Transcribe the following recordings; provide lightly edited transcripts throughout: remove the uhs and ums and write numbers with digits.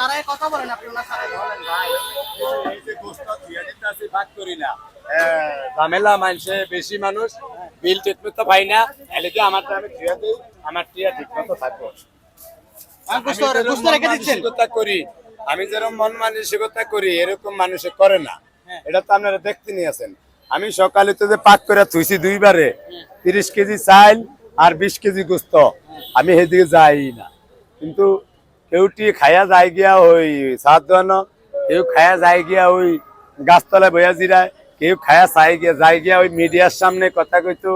সারাই কথা বলেন আপনি ওনার সারাই বলেন ভাই এই যে গোস্ত দিয়ে দিতেছি ভাগ করি না ঝামেলা মানুষে বেশি মানুষ বিল ঠিক মতো পাই না এলাকে আমার আমি দিয়ে দিই আমার টিয়া ঠিক মতো থাকবো গোস্ত রেখে দিচ্ছেন মানসিকতা করি আমি যেরকম মন মানসিকতা করি এরকম মানুষে করে না এটা তো আপনারা দেখতে নিয়েছেন আমি সকালে তো যে পাক করে থুইছি দুইবারে 30 কেজি চাল আর 20 কেজি গোস্ত আমি সেদিকে যাই না কিন্তু কেউটি খায়া যায় গিয়া ওই সাত দোয়ানো কেউ খায়া যায় গিয়া ওই গাছতলায় বয়া জিরায় কেউ খায়া যায় গিয়া ওই মিডিয়ার সামনে কথা কইতো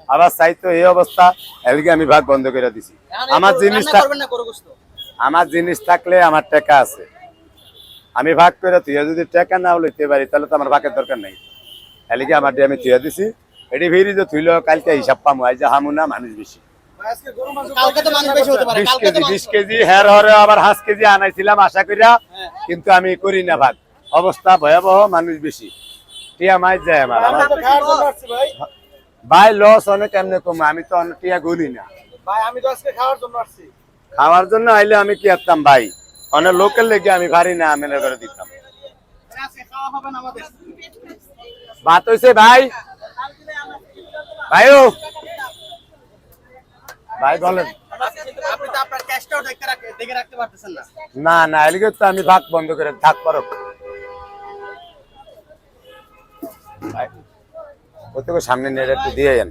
আবার চাইতো এই অবস্থা এদিকে আমি ভাগ বন্ধ করে দিছি আমার জিনিসটা আমার জিনিস থাকলে আমার টাকা আছে আমি ভাগ করে তুই যদি টাকা নাও লইতে পারি তাহলে তো আমার ভাগের দরকার নাই এদিকে আমার দিয়ে আমি তুইয়া দিছি এটি ভিড়ি যে তুইল কালকে হিসাব পামু আজ হামু না মানুষ বেশি 20 কেজি হের হরে আবার 5 কেজি আনাইছিলাম আশা করিয়া কিন্তু আমি করি না ভাগ অবস্থা ভয়াবহ মানুষ বেশি টিয়া মাইজ যায় আমার ভাই লস অনেক এমনি কম আমি তো অনেক টিয়া গুনি না ভাই আমি তো আজকে খাওয়ার জন্য আসছি খাওয়ার জন্য আইলে আমি কি করতাম ভাই অনেক লোকের লেগে আমি পারি না আমি করে দিতাম আজকে খাওয়া হবে না আমাদের বাত হইছে ভাই ভাইও ভাই বলেন আপনি তো আপনার ক্যাশটাও দেখে রাখতে পারতেছেন না না না এলিগে তো আমি ভাগ বন্ধ করে থাক পারো ভাই ওতে সামনে নিয়ে একটু দিয়ে যান